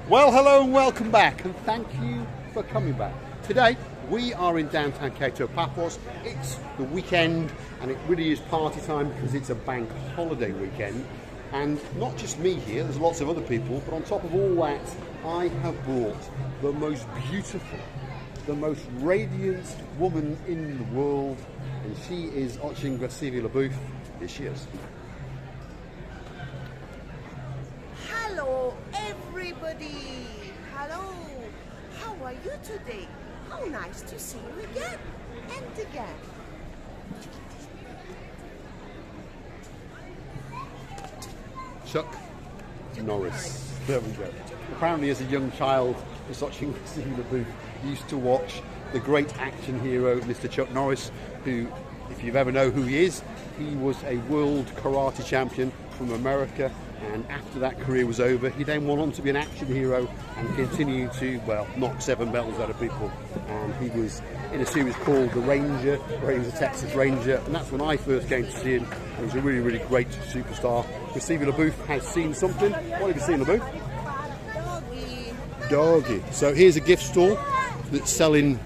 Well, hello and welcome back, and thank you for coming back. Today, we are in downtown Kato Paphos. It's the weekend, and it really is party time because it's a bank holiday weekend. And not just me here, there's lots of other people, but on top of all that, I have brought the most beautiful, the most radiant woman in the world, and she is Ochin Gracivia LaBouffe. Here she is. Hello everybody! Hello! How are you today? How nice to see you again and again. Chuck Norris. There we go. Apparently as a young child, Miss Ochin Gracivia LaBouffe used to watch the great action hero Mr. Chuck Norris, who, if you ever know who he is, he was a world karate champion from America, and after that career was over, he then went on to be an action hero and continued to, well, knock 7 bells out of people. And he was in a series called The Ranger, where he was a Texas Ranger, and that's when I first came to see him. He was a really, really great superstar. Gracivia LaBouffe has seen something. What have you seen, LaBouffe? Doggy. So here's a gift store that's selling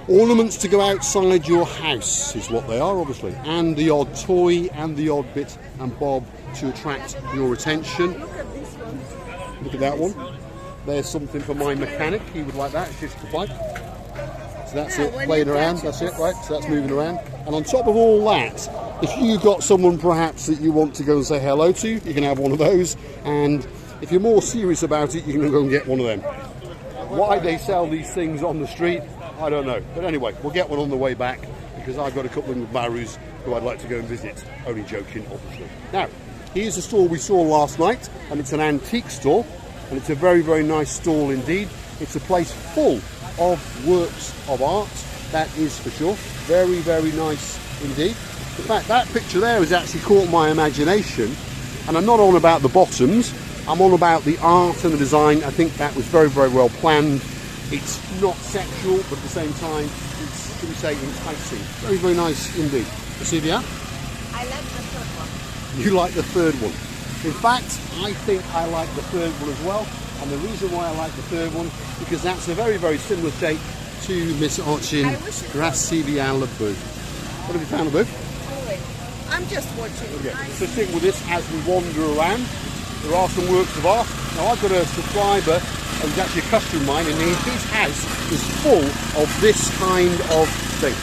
ornaments to go outside your house, is what they are, obviously, and the odd toy and the odd bit and bob to attract your attention. Look at that one. There's something for my mechanic. He would like that. It's just the bike. So that's it, playing around. That's it, right? So that's moving around. And on top of all that, if you got someone perhaps that you want to go and say hello to, you can have one of those. And if you're more serious about it, you can go and get one of them. Why they sell these things on the street, I don't know. But anyway, we'll get one on the way back because I've got a couple of Marus who I'd like to go and visit. Only joking, obviously. Now, here's the store we saw last night, and it's an antique store, and it's a very, very nice stall indeed. It's a place full of works of art, that is for sure. Very, very nice indeed. In fact, that picture there has actually caught my imagination, and I'm not on about the bottoms, I'm on about the art and the design. I think that was very, very well planned. It's not sexual, but at the same time, it's, should we say, enticing. Very, very nice indeed. Gracivia? I like the third one. You like the third one. In fact, I think I like the third one as well. And the reason why I like the third one, because that's a very, very similar shape to Miss Ochin Gracivia LaBouffe. What have you found, LaBouffe? Oh, I'm just watching. Okay. So stick with this as we wander around. There are some works of art. Now, I've got a subscriber who's actually a customer of mine, and his house is full of this kind of thing.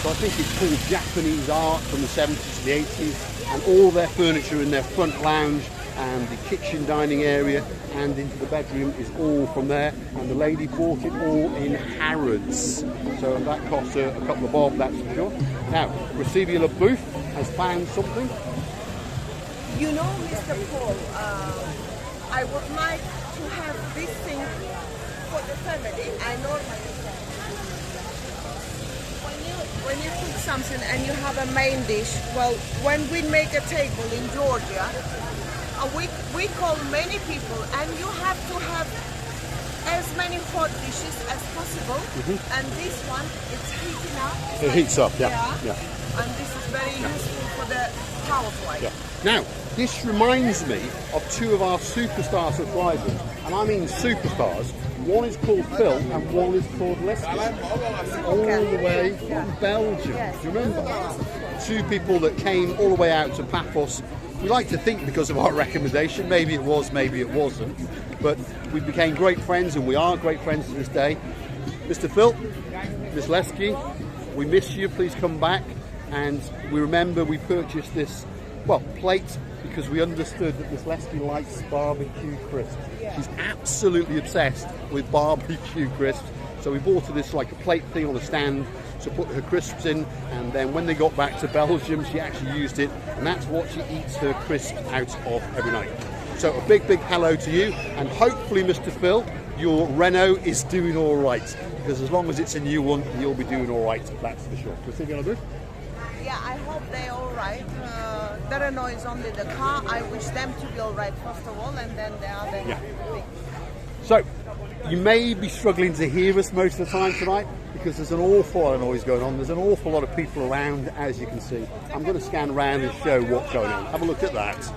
So I think it's called Japanese art from the 70s to the 80s, and all their furniture in their front lounge and the kitchen dining area and into the bedroom is all from there, and the lady bought it all in Harrods. So that cost her a couple of bob, that's for sure. Now, Gracivia LaBouffe has found something. You know, Mr. Paul, I would like to have this thing for the family. I normally say, when you cook something and you have a main dish, well, when we make a table in Georgia, we call many people, and you have to have as many hot dishes as possible. And this one, it's heating up. It heats up, yeah. And this is very useful for the power fry. Yeah. Now, this reminds me of 2 of our superstar subscribers, and I mean superstars. One is called Phil and one is called Leslie, all the way from Belgium. Do you remember? 2 people that came all the way out to Paphos. We like to think because of our recommendation. Maybe it was, maybe it wasn't. But we became great friends, and we are great friends to this day. Mr. Phil, Miss Leslie, we miss you. Please come back. And we remember we purchased this, well, plate because we understood that Miss Leslie likes barbecue crisps. She's absolutely obsessed with barbecue crisps. So we bought her this like a plate thing on a stand to put her crisps in, and then when they got back to Belgium, she actually used it, and that's what she eats her crisps out of every night. So a big, big hello to you, and hopefully, Mr. Phil, your Renault is doing all right, because as long as it's a new one, you'll be doing all right, that's for sure. What's it going to do? Yeah, I hope they're all right. The Renault is only the car. I wish them to be all right first of all, and then the other things. So, you may be struggling to hear us most of the time tonight because there's an awful lot of noise going on. There's an awful lot of people around, as you can see. I'm going to scan around and show what's going on. Have a look at that.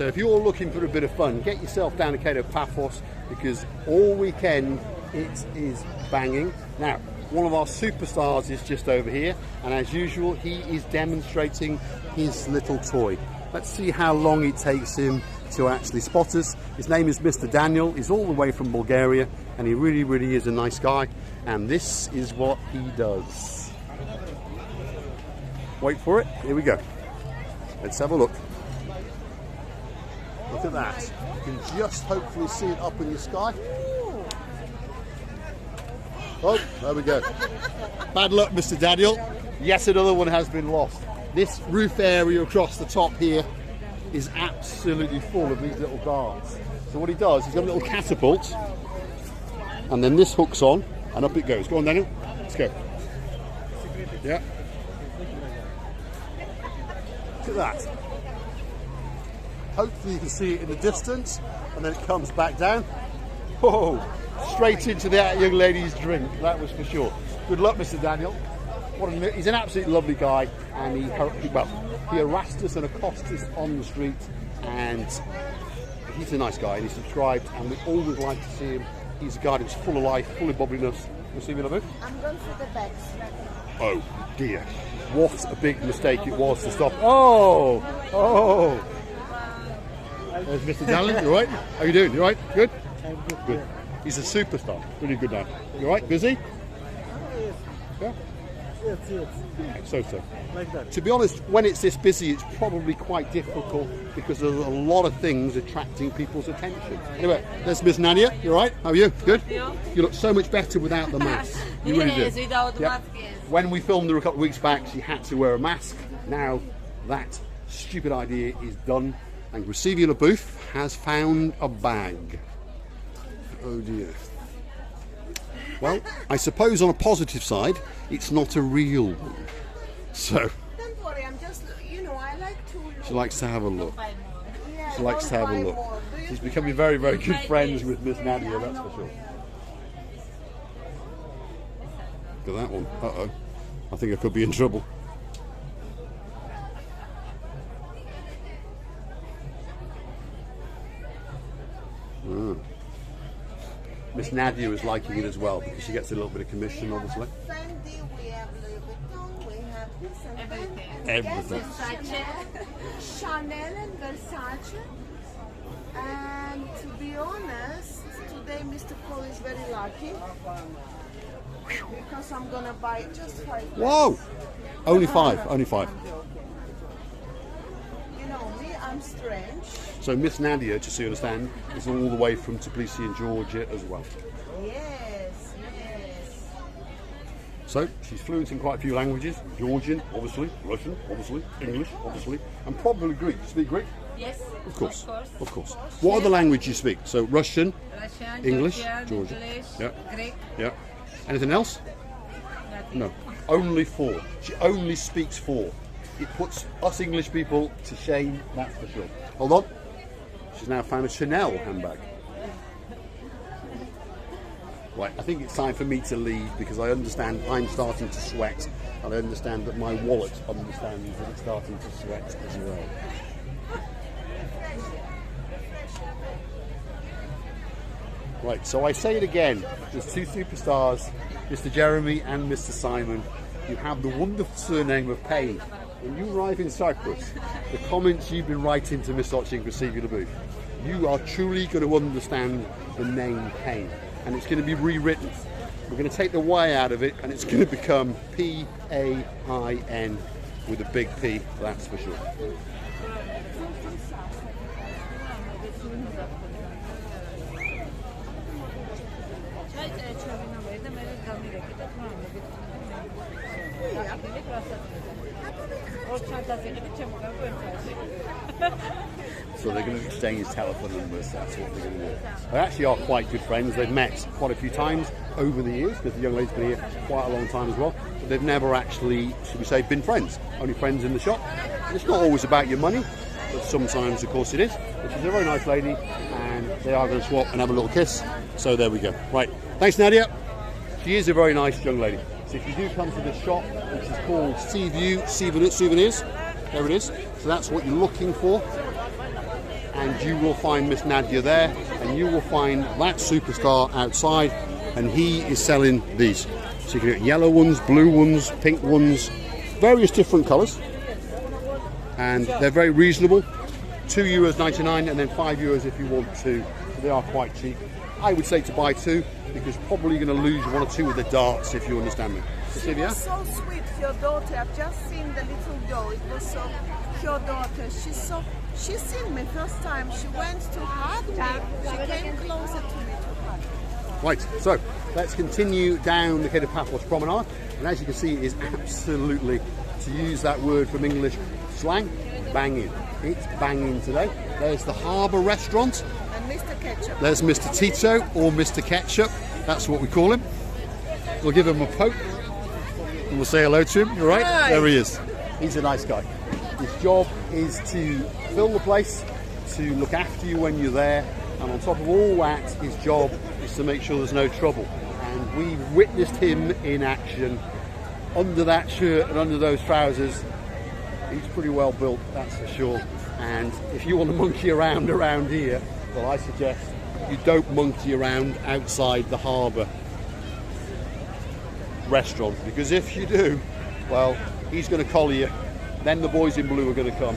So if you're looking for a bit of fun, get yourself down to Kato Paphos, because all weekend it is banging. Now, one of our superstars is just over here, and as usual, he is demonstrating his little toy. Let's see how long it takes him to actually spot us. His name is Mr. Daniel. He's all the way from Bulgaria, and he really, really is a nice guy. And this is what he does. Wait for it. Here we go. Let's have a look. Look at that. You can just hopefully see it up in the sky. Oh, there we go. Bad luck, Mr. Daniel. Yes, another one has been lost. This roof area across the top here is absolutely full of these little darts. So what he does, he's got a little catapult, and then this hooks on, and up it goes. Go on, Daniel. Let's go. Yeah. Look at that. Hopefully you can see it in the distance, and then it comes back down. Whoa! Straight into that young lady's drink. That was for sure. Good luck, Mr. Daniel. He's an absolutely lovely guy, and he harassed us and accosted us on the street, and he's a nice guy, and he's subscribed, and we always like to see him. He's a guy that's full of life, full of bubbliness. You see me, love? I'm going for the bags. Oh dear, what a big mistake it was to stop. Oh, oh. There's Mr. Daniel. You all right? How you doing? You all right? Good? Good. He's a superstar. Really good man. You all right? Busy? Yeah? Yes. So. Like that. To be honest, when it's this busy, it's probably quite difficult because there's a lot of things attracting people's attention. Anyway, there's Miss Nadia. You all right? How are you? Good? You look so much better without the mask. You really do. Without the mask, yes. When we filmed her a couple of weeks back, she had to wear a mask. Now that stupid idea is done, and Grisivia LaBouffe has found a bag. Oh dear. Well, I suppose on a positive side, it's not a real one. So. Don't worry, I'm just, I like to look. She likes to have a look. Yeah, She likes to have a look. She's becoming very, very good friends with Miss Nadia, that's for sure. Look at that one. Uh-oh. I think I could be in trouble. Miss Nadia is liking it as well because she gets a little bit of commission, obviously. Fendi, we have Louis Vuitton, we have this and that. Everything. Chanel and Versace. And to be honest, today Mr. Cole is very lucky because I'm gonna buy just 5. Whoa! Only 5. Only 5. You know me, I'm strange. So Miss Nadia, just so you understand, is all the way from Tbilisi in Georgia as well. Yes, yes. So she's fluent in quite a few languages. Georgian, obviously. Russian, obviously. English, obviously. And probably Greek. You speak Greek? Yes. Of course. Of course. What other language do you speak? So Russian, English, Georgian. English, Yeah. Greek. Yeah. Anything else? Nothing. No. Only 4. She only speaks 4. It puts us English people to shame, that's for sure. Hold on. She's now found a Chanel handbag. Right, I think it's time for me to leave because I understand I'm starting to sweat, and I understand that my wallet understands that it's starting to sweat as well. Right, so I say it again. There's 2 superstars, Mr. Jeremy and Mr. Simon. You have the wonderful surname of Payne. When you arrive in Cyprus, the comments you've been writing to Miss Sochi and Grisivia LaBouffe, you are truly going to understand the name Payne. And it's going to be rewritten. We're going to take the Y out of it, and it's going to become P-A-I-N with a big P, that's for sure. So they're going to exchange telephone numbers, that's what they're going to do. They actually are quite good friends. They've met quite a few times over the years because the young lady's been here quite a long time as well. But they've never actually, should we say, been friends. Only friends in the shop. And it's not always about your money, but sometimes, of course, it is. But she's a very nice lady, and they are going to swap and have a little kiss. So there we go. Right. Thanks, Nadia. She is a very nice young lady. So if you do come to this shop, which is called Sea View Souvenirs, there it is. So that's what you're looking for. and you will find Miss Nadia there, and you will find that superstar outside, and he is selling these. So you can get yellow ones, blue ones, pink ones, various different colours, and they're very reasonable. €2.99 and then €5 if you want two. So they are quite cheap. I would say to buy two, because probably you're going to lose one or two of the darts, if you understand me. She was so sweet, your daughter. I've just seen the little girl. It was so, your daughter. She's seen me first time. She went to hug me. She came closer to me to hug. Right, so let's continue down the Kato Paphos promenade. And as you can see, it is absolutely, to use that word from English slang, banging. It's banging today. There's the Harbour restaurant. And Mr. Ketchup. There's Mr. Tito, or Mr. Ketchup. That's what we call him. We'll give him a poke. And we'll say hello to him. You all right? Hi. There he is. He's a nice guy. His job is to fill the place, to look after you when you're there, and on top of all that, his job is to make sure there's no trouble. And we witnessed him in action under that shirt and under those trousers. He's pretty well built, that's for sure. And if you want to monkey around here, well, I suggest you don't monkey around outside the harbour restaurant, because if you do, well, he's going to collar you. Then the boys in blue are going to come,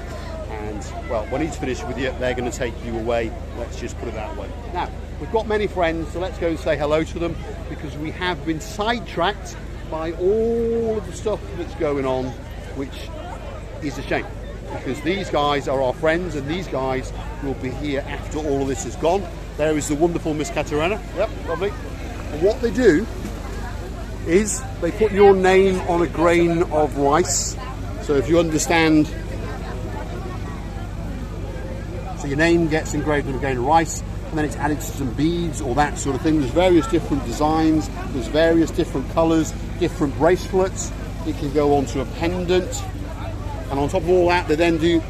and well, when he's finished with you, they're going to take you away. Let's just put it that way. Now, we've got many friends, so let's go and say hello to them, because we have been sidetracked by all of the stuff that's going on, which is a shame, because these guys are our friends, and these guys will be here after all of this is gone. There is the wonderful Miss Katarana. Yep, lovely. And what they do is they put your name on a grain of rice. So if you understand, so your name gets engraved on a grain of rice, and then it's added to some beads or that sort of thing. There's various different designs, there's various different colours, different bracelets. It can go onto a pendant, and on top of all that, they then do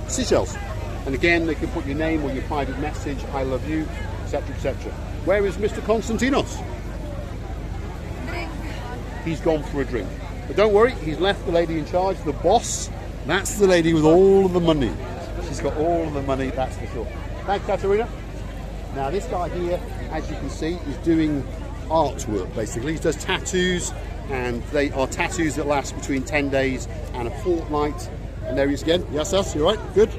seashells. And again, they can put your name or your private message, I love you, etc, etc. Where is Mr. Konstantinos? He's gone for a drink. But don't worry, he's left the lady in charge, the boss. That's the lady with all of the money. She's got all of the money, that's for sure. Thanks, Katarina. Now, this guy here, as you can see, is doing artwork, basically. He does tattoos, and they are tattoos that last between 10 days and a fortnight. And there he is again. Yes, us, you all right? Good?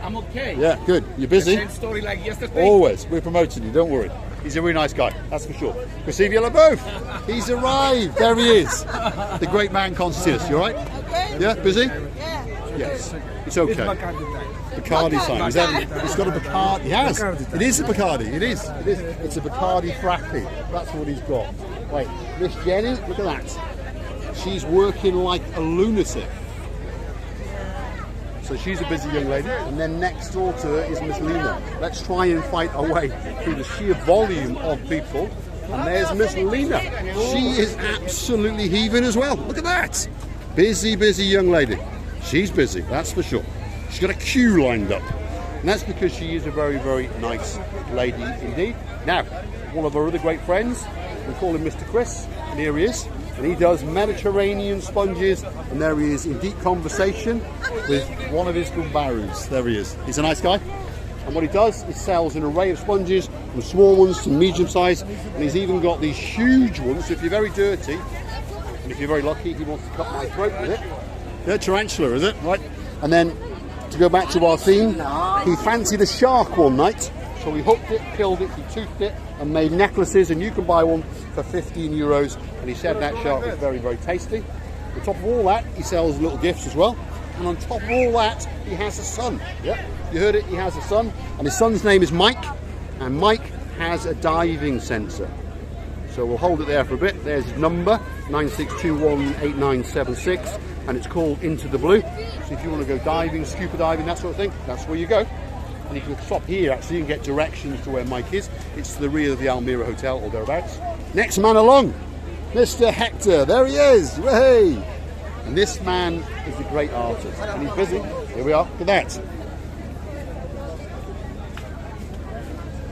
I'm okay. Yeah, good. You're busy? The same story like yesterday. Always. We're promoting you, don't worry. He's a really nice guy, that's for sure. Receive both. He's arrived. There he is. The great man Costas. You all right? Okay. Yeah, busy? Yeah. Yes. It's okay. It's Bacardi time. Bacardi time. Is that, it's got a Bacardi. Yes. It is a Bacardi. It is. It is. It's a Bacardi Frappy. That's what he's got. Wait, Miss Jenny, look at that. She's working like a lunatic. So she's a busy young lady, and then next door to her is Miss Lina. Let's try and fight our way through the sheer volume of people. And there's Miss Lina. She is absolutely heaving as well. Look at that. Busy, busy young lady. She's busy, that's for sure. She's got a queue lined up. And that's because she is a very, very nice lady indeed. Now, one of our other great friends, we call him Mr. Chris, and here he is. And he does Mediterranean sponges, and there he is in deep conversation with one of his gumbarus. There he is. He's a nice guy. And what he does is sells an array of sponges, from small ones to medium size, and he's even got these huge ones. So if you're very dirty, and if you're very lucky, he wants to cut my throat with it. Yeah, tarantula, is it? Right. And then, to go back to our theme, he fancied a shark one night, so he hooked it, killed it, he toothed it, and made necklaces, and you can buy one for €15. And he said that shark was very, very tasty. On top of all that, he sells little gifts as well. And on top of all that, he has a son. Yep, you heard it, he has a son. And his son's name is Mike. And Mike has a diving centre. So we'll hold it there for a bit. There's his number, 96218976. And it's called Into the Blue. So if you want to go diving, scuba diving, that sort of thing, that's where you go. And you can stop here actually and get directions to where Mike is. It's to the rear of the Almira Hotel or thereabouts. Next man along, Mr. Hector. There he is. Hey! And this man is a great artist. And he's busy. Here we are. Look at that.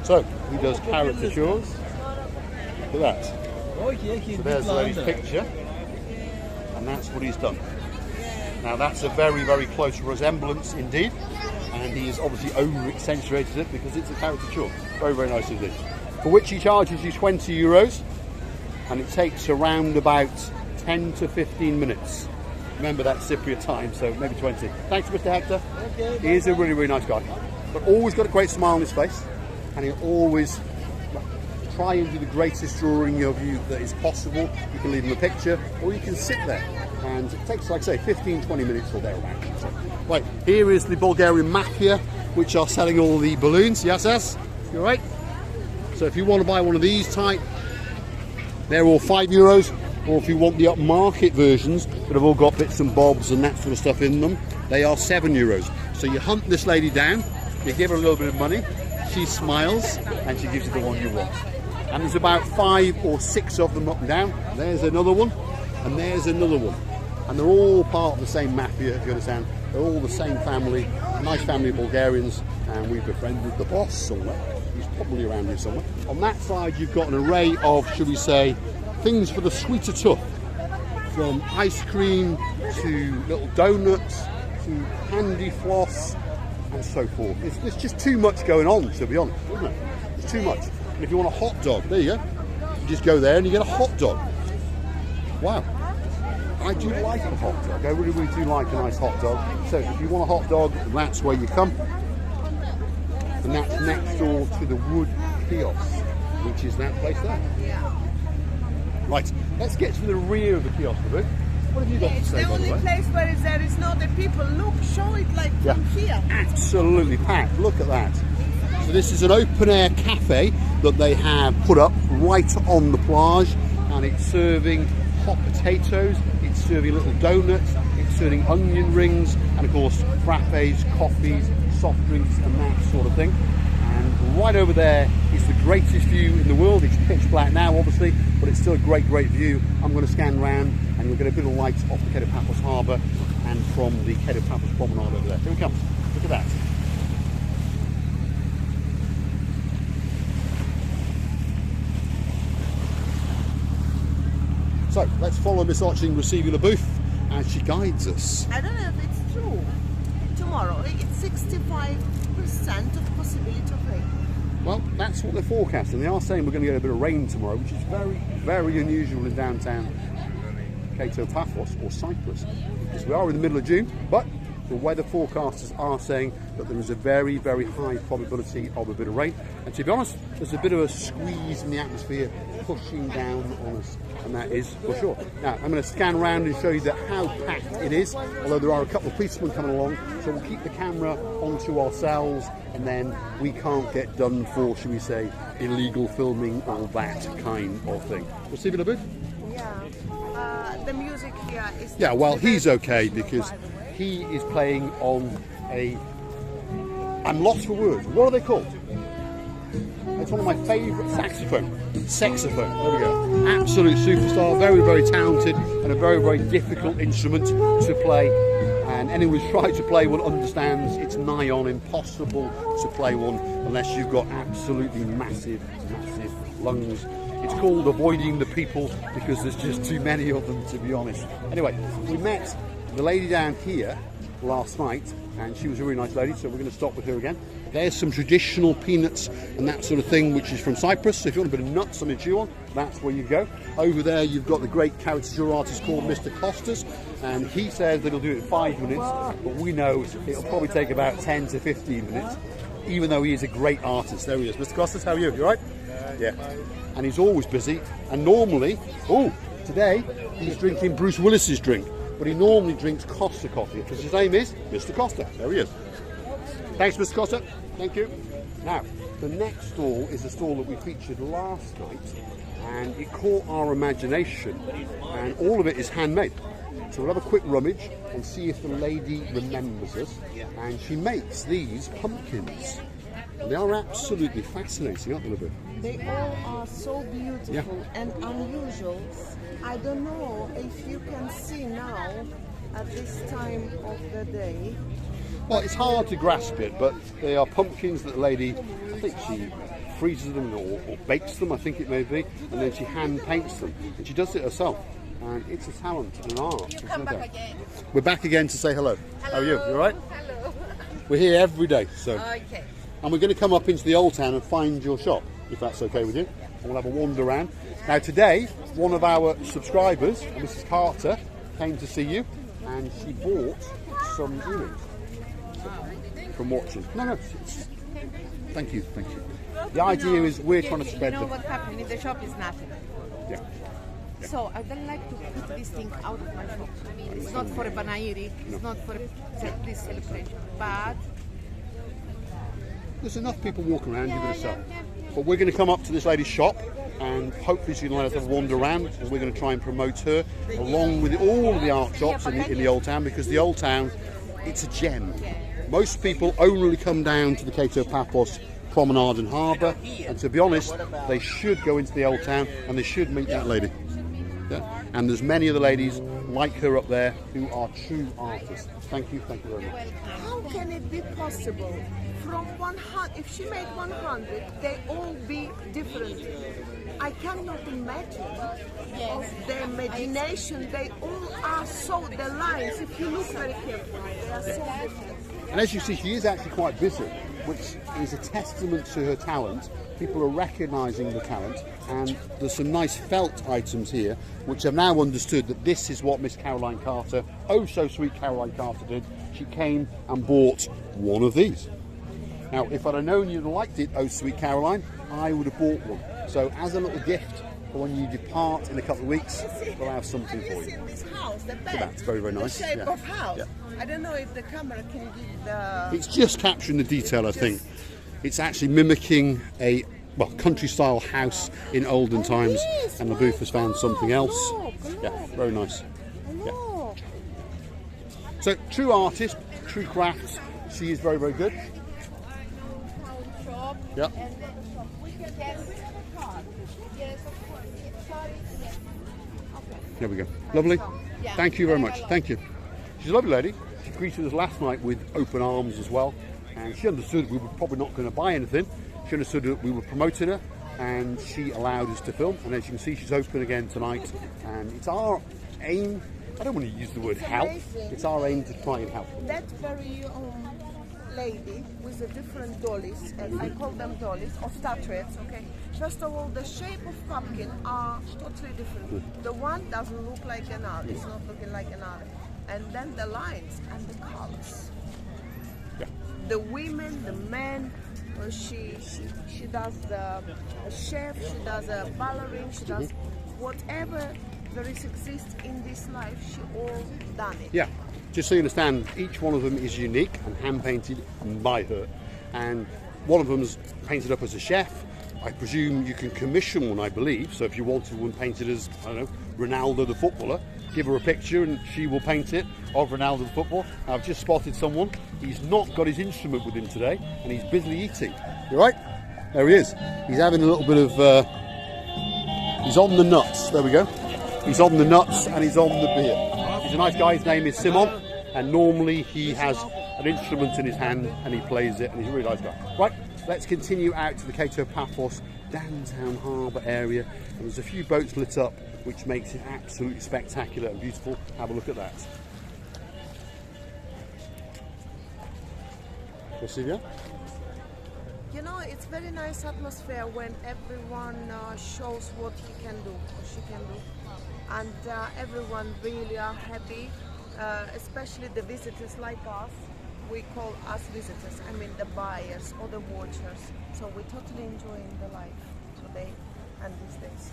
So, he does caricatures. Look at that. So there's the lady's picture. And that's what he's done. Now that's a very, very close resemblance indeed. and he has obviously over-accentuated it because it's a caricature. Very, very nice indeed. For which he charges you €20, and it takes around about 10 to 15 minutes. Remember that Cypriot time, so maybe 20. Thanks, Mr. Hector. Okay, He is a really, really nice guy, but always got a great smile on his face, and he'll always try and do the greatest drawing of you that is possible. You can leave him a picture, or you can sit there, and it takes, like I say, 15-20 minutes or thereabouts. Right, here is the Bulgarian Mafia, which are selling all the balloons. Yes, you're right. So if you want to buy one of these type, they're all €5. Or if you want the upmarket versions that have all got bits and bobs and that sort of stuff in them, they are €7. So you hunt this lady down, you give her a little bit of money, she smiles, and she gives you the one you want. And there's about 5 or 6 of them up and down. There's another one, and there's another one. And they're all part of the same mafia, if you understand. They're all the same family, nice family of Bulgarians, and we've befriended the boss somewhere. He's probably around here somewhere. On that side, you've got an array of, should we say, things for the sweeter tooth, from ice cream to little donuts to candy floss and so forth. There's just too much going on, to be honest, isn't it? It's too much. And if you want a hot dog, there you go. You just go there and you get a hot dog. Wow. I do like a hot dog. I really, really do like a nice hot dog. So if you want a hot dog, that's where you come. And that's next door to the wood kiosk, which is that place there. Yeah. Right, let's get to the rear of the kiosk a bit. What have you got to It's say, the by the only way? place where there is no the people. Look, show it like from here. Absolutely packed. Look at that. So this is an open-air cafe that they have put up right on the plage, and it's serving hot potatoes, it's serving little donuts, it's serving onion rings, and of course frappes, coffees, soft drinks, and that sort of thing. And right over there is the greatest view in the world. It's pitch black now, obviously, but it's still a great, great view. I'm going to scan round, and you'll get a bit of light off the Kato Paphos Harbour and from the Kato Paphos promenade over there. Here it comes. Look at that. So let's follow Miss Otching receiving the booth as she guides us. I don't know if it's true. Tomorrow, it's 65% of possibility of rain. Well, that's what they're forecasting. They are saying we're going to get a bit of rain tomorrow, which is very, very unusual in downtown Kato Paphos or Cyprus. Because we are in the middle of June, but the weather forecasters are saying that there is a very, very high probability of a bit of rain. And to be honest, there's a bit of a squeeze in the atmosphere pushing down on us, and that is for sure. Now, I'm going to scan around and show you how packed it is, although there are a couple of policemen coming along, so we'll keep the camera onto ourselves, and then we can't get done for, should we say, illegal filming or that kind of thing. We'll see you in a bit. Yeah. The music here is... Yeah, well, he's okay because he is playing on a... I'm lost for words. What are they called? It's one of my favourite saxophone. Saxophone, there we go. Absolute superstar, very, very talented, and a very, very difficult instrument to play. And anyone who's tried to play one understands it's nigh on impossible to play one unless you've got absolutely massive, massive lungs. It's called avoiding the people because there's just too many of them, to be honest. Anyway, we met the lady down here last night, and she was a really nice lady, so we're going to stop with her again. There's some traditional peanuts and that sort of thing, which is from Cyprus. So if you want a bit of nuts, something to chew on, that's where you go. Over there, you've got the great caricature artist called Mr. Costas, and he says that he'll do it in 5 minutes, but we know it'll probably take about 10 to 15 minutes, even though he is a great artist. There he is. Mr. Costas, how are you? You all right? Yeah. And he's always busy, and normally, today, he's drinking Bruce Willis's drink, but he normally drinks Costa coffee, because his name is Mr. Costa. There he is. Thanks, Mr. Costa. Thank you. Now, the next stall is a stall that we featured last night, and it caught our imagination, and all of it is handmade. So we'll have a quick rummage and see if the lady remembers us. And she makes these pumpkins. And they are absolutely fascinating, aren't they, Libby? They all are so beautiful and unusual. I don't know if you can see now at this time of the day. Well, it's hard to grasp it, but they are pumpkins that the lady, I think she freezes them or bakes them, I think it may be, and then she hand paints them. And she does it herself. And it's a talent and an art. You come back again. We're back again to say hello. How are you? You all right? Hello. We're here every day, so. Okay. And we're going to come up into the old town and find your shop, if that's okay with you. And we'll have a wander around. Now today, one of our subscribers, Mrs. Carter, came to see you, and she bought some earrings from watching. No, thank you. The idea is we're trying to spread You know what happened in the shop is nothing. Yeah. So I don't like to put this thing out of my shop. It's not for a banairi, it's not for this celebration, but There's enough people walking around, you're going to sell. But we're going to come up to this lady's shop, and hopefully she can let us have a wander around, and we're going to try and promote her along with all of the art shops in the old town, because the old town, it's a gem. Most people only come down to the Kato Paphos promenade and harbour, and to be honest, they should go into the old town and they should meet that lady. Yeah? And there's many of the ladies like her up there who are true artists. Thank you very much. How can it be possible? From 100, if she made 100, they all be different. I cannot imagine of their imagination. They all are so, the lines, if you look very carefully, they are so different. And as you see, she is actually quite busy, which is a testament to her talent. People are recognising the talent, and there's some nice felt items here, which I've now understood that this is what Miss Caroline Carter, oh so sweet Caroline Carter, did. She came and bought one of these. Now, if I'd have known you'd have liked it, oh sweet Caroline, I would have bought one. So as a little gift for when you depart in a couple of weeks, we'll have something for you. This house, the bed, So that's very, very nice. the shape Yeah. of house. Yeah. I don't know if the camera can give the... It's just capturing the detail, I think. It's actually mimicking a country-style house in olden times, yes, and the booth has found something else. Look. Yeah, very nice. Look. So, true artist, true crafts. She is very, very good. Yeah. There we go. Lovely. Thank you very much. Thank you. She's a lovely lady. She greeted us last night with open arms as well, and she understood we were probably not going to buy anything. She understood that we were promoting her, and she allowed us to film. And as you can see, she's open again tonight, and it's our aim. I don't want to use the word help. It's our aim to try and help. That very lady with the different dollies, and I call them dollies, or statuettes, okay? First of all, the shape of pumpkin are totally different. The one doesn't look like another, it's not looking like another. And then the lines and the colors. Yeah. The women, the men, she does the chef, she does a ballerina, she does whatever there is exists in this life, she all done it. Yeah. Just so you understand, each one of them is unique and hand-painted by her. And one of them's painted up as a chef. I presume you can commission one, I believe. So if you wanted one painted as, I don't know, Ronaldo the footballer, give her a picture and she will paint it of Ronaldo the footballer. I've just spotted someone. He's not got his instrument with him today, and he's busily eating. You right? There he is. He's having a little bit of... he's on the nuts. There we go. He's on the nuts and he's on the beer. He's a nice guy. His name is Simon, and normally he has an instrument in his hand and he plays it, and he's a really nice guy. Right, let's continue out to the Kato Paphos downtown harbour area, and there's a few boats lit up, which makes it absolutely spectacular and beautiful. Have a look at that. Silvia? You know, it's very nice atmosphere when everyone shows what he can do, or she can do. And everyone really are happy, especially the visitors like us. We call us visitors, I mean the buyers or the watchers. So we're totally enjoying the life today and these days.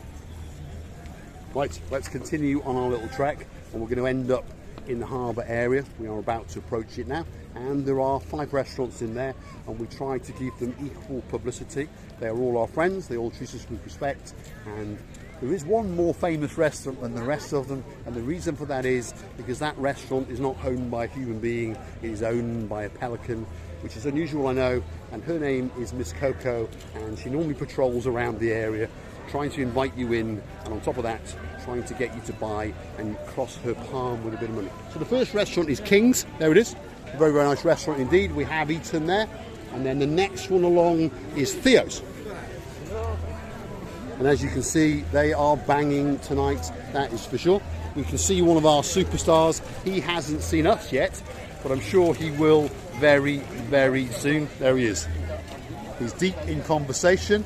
Right, let's continue on our little trek, and we're going to end up in the harbour area. We are about to approach it now, and there are 5 restaurants in there, and we try to give them equal publicity. They are all our friends, they all treat us with respect, and there is one more famous restaurant than the rest of them, and the reason for that is because that restaurant is not owned by a human being, it is owned by a pelican, which is unusual, I know, and her name is Miss Coco, and she normally patrols around the area trying to invite you in, and on top of that trying to get you to buy and cross her palm with a bit of money. So the first restaurant is King's. There it is, a very, very nice restaurant indeed. We have eaten there, and then the next one along is Theo's. And as you can see, they are banging tonight, that is for sure. We can see one of our superstars. He hasn't seen us yet, but I'm sure he will very, very soon. There he is. He's deep in conversation.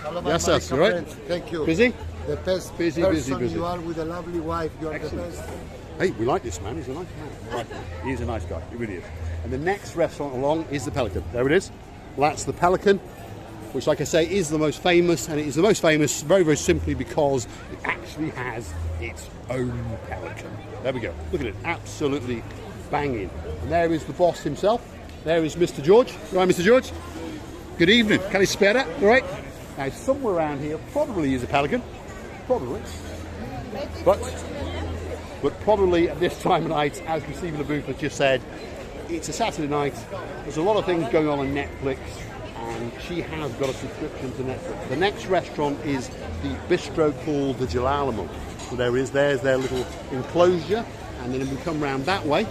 Hello, Yes, Marika sir. You right? friends. Thank you. Busy? The best Busy, person busy. you are with a lovely wife. You are Excellent. the best. Hey, we like this man. He's a nice man. We like him. He's a nice guy. He really is. And the next restaurant along is the Pelican. There it is. Well, that's the Pelican, which, like I say, is the most famous. And it is the most famous very, very simply because it actually has its own pelican. There we go. Look at it. Absolutely banging. And there is the boss himself. There is Mr. George. Right, Mr. George? Good evening. Can I spare that? All right. Now, somewhere around here probably is a pelican. Probably. But probably at this time of night, as Stephen the Booth has just said, it's a Saturday night. There's a lot of things going on Netflix, and she has got a subscription to Netflix. The next restaurant is the bistro called the Jalalamu. So there's their little enclosure, and then if we come round that way,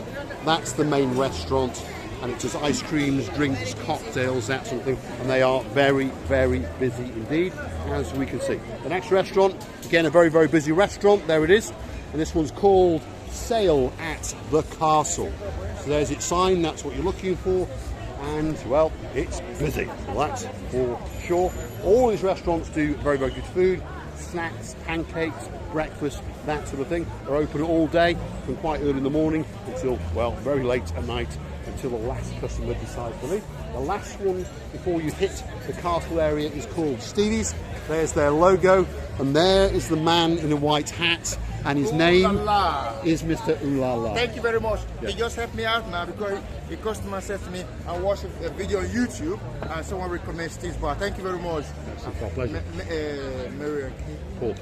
that's the main restaurant, and it's just ice creams, drinks, cocktails, that sort of thing, and they are very, very busy indeed, as we can see. The next restaurant, again, a very, very busy restaurant. There it is. And this one's called Sail at the Castle. So there's its sign, that's what you're looking for. And, well, it's busy. Well, that's for sure. All these restaurants do very, very good food. Snacks, pancakes, breakfast, that sort of thing. They're open all day, from quite early in the morning until, well, very late at night, until the last customer decides to leave. The last one before you hit the castle area is called Stevie's. There's their logo, and there is the man in a white hat, and his name is Mr. Ulala. Thank you very much. Yeah. He just helped me out now because the customer said to me, I watched a video on YouTube and someone recommends Steve's bar. Thank you very much. That's our pleasure. Marika. Paul.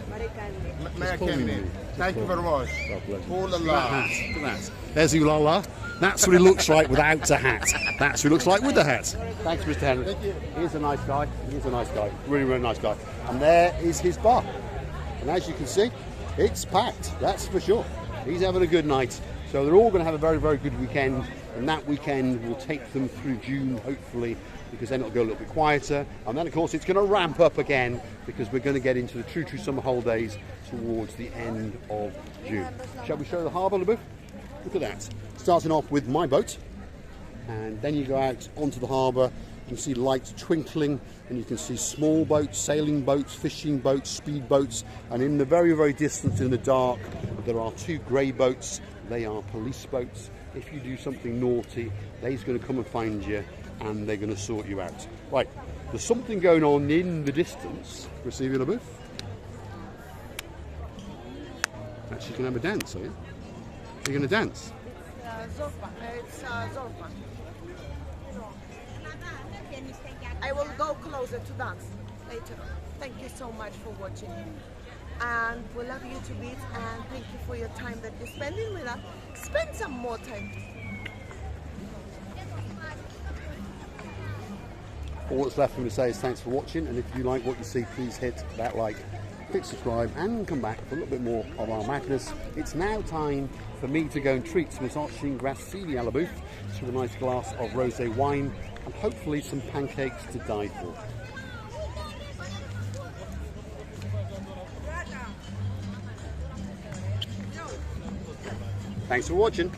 call me Mary. Thank you very much. God bless you. Oh la Look la. at that hat. Look at that. There's Ulala. That's what he looks like without a hat. That's what he looks like with a hat. Thanks, Mr. Henry. Thank you. He's a nice guy. He's a nice guy. Really, really nice guy. And there is his bar. And as you can see, it's packed. That's for sure. He's having a good night. So they're all going to have a very, very good weekend. And that weekend will take them through June, hopefully, because then it'll go a little bit quieter. And then, of course, it's going to ramp up again because we're going to get into the true summer holidays towards the end of June. Shall we show the harbour, LeBouf? Look at that. Starting off with my boat. And then you go out onto the harbour. You can see lights twinkling, and you can see small boats, sailing boats, fishing boats, speed boats. And in the very, very distance, in the dark, there are two grey boats. They are police boats. If you do something naughty, they're going to come and find you, and they're going to sort you out. Right, there's something going on in the distance. Receiving a booth. Actually, you can have a dance, are you? You're going to dance? Zorba. It's Zorba. I will go closer to dance later. Thank you so much for watching. And we love you to bits, and thank you for your time that you're spending with us. Spend some more time. All that's left for me to say is thanks for watching, and if you like what you see, please hit that like, click subscribe, and come back for a little bit more of our madness. It's now time for me to go and treat Miss Archie Grassini à la Bouffe with a nice glass of rosé wine and hopefully some pancakes to die for. Thanks for watching.